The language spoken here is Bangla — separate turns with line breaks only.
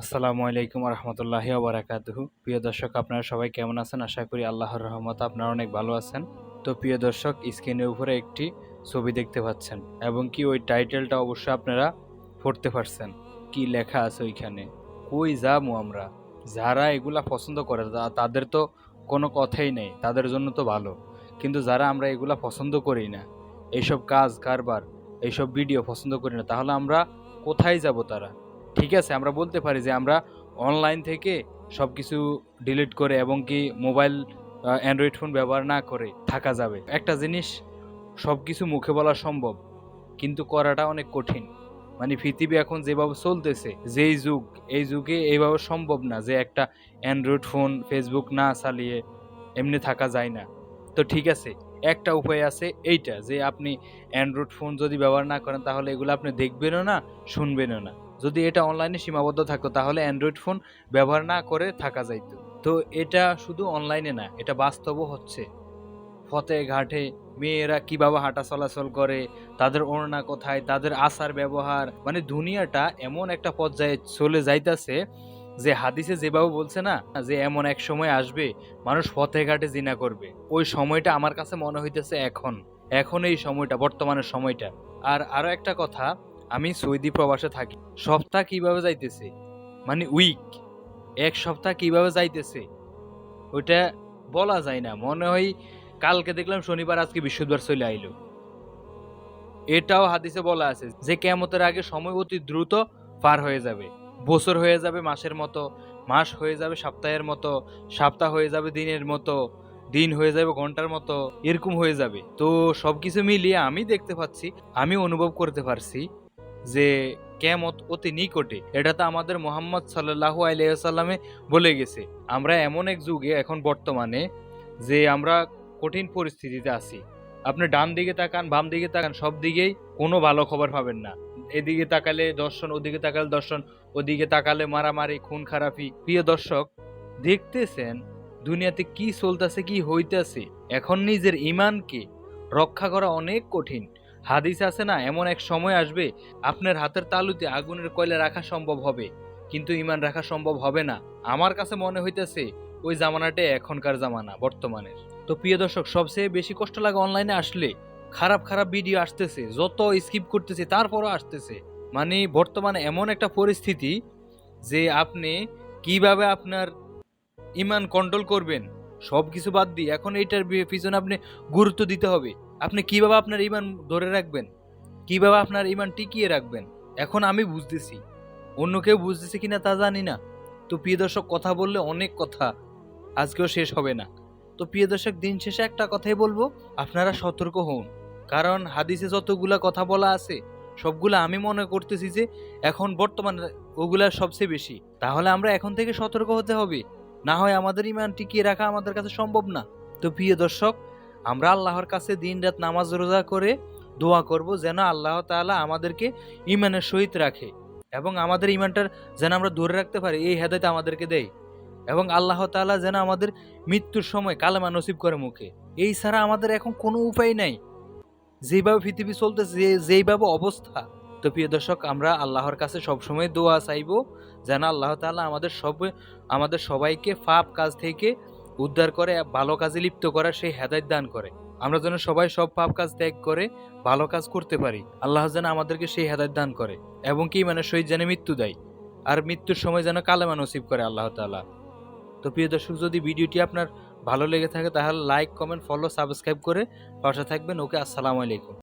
আসসালামু আলাইকুম রহমতুল্লাহি ওবারাকাতুহু। প্রিয় দর্শক, আপনারা সবাই কেমন আছেন? আশা করি আল্লাহর রহমতে আপনারা অনেক ভালো আছেন। তো প্রিয় দর্শক, স্ক্রিনের উপরে একটি ছবি দেখতে পাচ্ছেন এবং কি ওই টাইটেলটা অবশ্যই আপনারা পড়তে পারছেন। কি লেখা আছে ওইখানে? কই যাবো আমরা? যারা এগুলা পছন্দ করে তাদের তো কোনো কথাই নেই, তাদের জন্য তো ভালো। কিন্তু যারা আমরা এগুলা পছন্দ করি না, এইসব কাজ কারবার, এইসব ভিডিও পছন্দ করি না, তাহলে আমরা কোথায় যাব তারা? ঠিক আছে, আমরা বলতে পারি যে আমরা অনলাইন থেকে সব কিছু ডিলিট করে এবং কি মোবাইল অ্যান্ড্রয়েড ফোন ব্যবহার না করে থাকা যাবে। একটা জিনিস সব কিছু মুখে বলা সম্ভব, কিন্তু করাটা অনেক কঠিন। মানে পৃথিবী এখন যেভাবে চলতেছে, যেই যুগ, এই যুগে এইভাবে সম্ভব না যে একটা অ্যান্ড্রয়েড ফোন ফেসবুক না চালিয়ে এমনি থাকা যায় না। তো ঠিক আছে, একটা উপায় আছে, এইটা যে আপনি অ্যান্ড্রয়েড ফোন যদি ব্যবহার না করেন তাহলে এগুলো আপনি দেখবেনও না, শুনবেনও না। যদি এটা অনলাইনে সীমাবদ্ধ থাকতো তাহলে অ্যান্ড্রয়েড ফোন ব্যবহার না করে থাকা যাইতো। তো এটা শুধু অনলাইনে না, এটা বাস্তবও হচ্ছে। পথে ঘাটে মেয়েরা কিভাবে হাঁটা চলাচল করে, তাদের ওড়না কোথায়, তাদের আচার ব্যবহার, মানে দুনিয়াটা এমন একটা পর্যায়ে চলে যাইতাছে যে হাদিসে যেভাবে বলছে না, যে এমন এক সময় আসবে মানুষ পথে ঘাটে জিনা করবে। ওই সময়টা আমার কাছে মনে হইতেছে এখন এখন এই সময়টা, বর্তমানের সময়টা। আর আরো একটা কথা, আমি সৌদি প্রবাসে থাকি। সপ্তাহ কিভাবে যাইতেছে, মানে উইক, এক সপ্তাহ কিভাবে যাইতেছে ওইটা বলা যায় না। মনে হয় কালকে দেখলাম শনিবার, আজকে বৃহস্পতিবার চলে আইলো। এটাও হাদিসে বলা আছে যে কিয়ামতের আগে সময় অতি দ্রুত পার হয়ে যাবে। বছর হয়ে যাবে মাসের মতো, মাস হয়ে যাবে সপ্তাহের মতো, সপ্তাহ হয়ে যাবে দিনের মতো, দিন হয়ে যাবে ঘন্টার মতো, এরকম হয়ে যাবে। তো সবকিছু মিলিয়ে আমি দেখতে পাচ্ছি, আমি অনুভব করতে পারছি যে কিয়ামত অতি নিকটে। এটা তো আমাদের মুহাম্মদ সাল্লাল্লাহু আলাইহি ওয়াসাল্লামে বলে গেছে। আমরা এমন এক যুগে এখন বর্তমানে যে আমরা কঠিন পরিস্থিতিতে আছি। আপনি ডান দিকে তাকান, বাম দিকে তাকান, সব দিকেই কোনো ভালো খবর পাবেন না। এদিকে তাকালে দর্শন, ওদিকে তাকালে দর্শন, ওদিকে তাকালে মারামারি, খুন খারাপি। প্রিয় দর্শক, দেখতেছেন দুনিয়াতে কি চলতেছে, কি হইতেছে। এখন নিজের ঈমানকে রক্ষা করা অনেক কঠিন। হাদিস আছে না, এমন এক সময় আসবে আপনার হাতের তালুতে আগুনের কয়লা রাখা সম্ভব হবে, কিন্তু ঈমান রাখা সম্ভব হবে না। আমার কাছে মনে হইতেছে ওই জামানাটাই এখনকার জামানা, বর্তমানের। তো প্রিয় দর্শক, সবচেয়ে বেশি কষ্ট লাগে অনলাইনে আসলে, খারাপ খারাপ ভিডিও আসতেছে, যত স্কিপ করতেছে তারপরও আসতেছে। মানে বর্তমানে এমন একটা পরিস্থিতি যে আপনি কিভাবে আপনার ইমান কন্ট্রোল করবেন, সব কিছু বাদ দিয়ে এখন এইটার পিছনে আপনি গুরুত্ব দিতে হবে। আপনি কিভাবে আপনার ইমান ধরে রাখবেন, কিভাবে আপনার ইমান টিকিয়ে রাখবেন, এখন আমি বুঝতেছি। অন্য কেউ বুঝতেছে কিনা তা জানি না। তো প্রিয় দর্শক, কথা বললে অনেক কথা, আজকেও শেষ হবে না। তো প্রিয় দর্শক, দিন শেষে একটা কথাই বলবো, আপনারা সতর্ক হন। কারণ হাদিসে যতগুলা কথা বলা আছে সবগুলা আমি মনে করতেছি যে এখন বর্তমানে ওগুলা সবচেয়ে বেশি। তাহলে আমরা এখন থেকে সতর্ক হতে হবে, না হয় আমাদের ইমান টিকিয়ে রাখা আমাদের কাছে সম্ভব না। তো প্রিয় দর্শক, আমরা আল্লাহর কাছে দিন রাত নামাজ রোজা করে দোয়া করব যেন আল্লাহ তাআলা আমাদেরকে ইমানের সহিত রাখে এবং আমাদের ইমানটার যেন আমরা ধরে রাখতে পারি, এই হেদায়েত আমাদেরকে দেয়। এবং আল্লাহ তাআলা যেন আমাদের মৃত্যুর সময় কালেমা নসিব করে মুখে। এই ছাড়া আমাদের এখন কোনো উপায় নাই, যেভাবে পৃথিবী চলতেছে, যেইভাবে অবস্থা। তো প্রিয় দর্শক, আমরা আল্লাহর কাছে সবসময় দোয়া চাইবো যেন আল্লাহ তাআলা আমাদের সবাইকে পাপ কাজ থেকে উদ্ধার করে ভালো কাজে লিপ্ত করার সেই হেদায়েত দান করে। আমরা যেন সবাই সব পাপ কাজ ত্যাগ করে ভালো কাজ করতে পারি। আল্লাহ যেন আমাদেরকে সেই হেদায়েত দান করে এবং কি মানে শহীদ যেন মৃত্যু দেয়, আর মৃত্যুর সময় যেন কালেমা নসিব করে আল্লাহ তাআলা। তো প্রিয় দর্শক, যদি ভিডিওটি আপনার ভালো লেগে থাকে তাহলে লাইক, কমেন্ট, ফলো, সাবস্ক্রাইব করে পাশে থাকবেন। ওকে, আসসালামু আলাইকুম।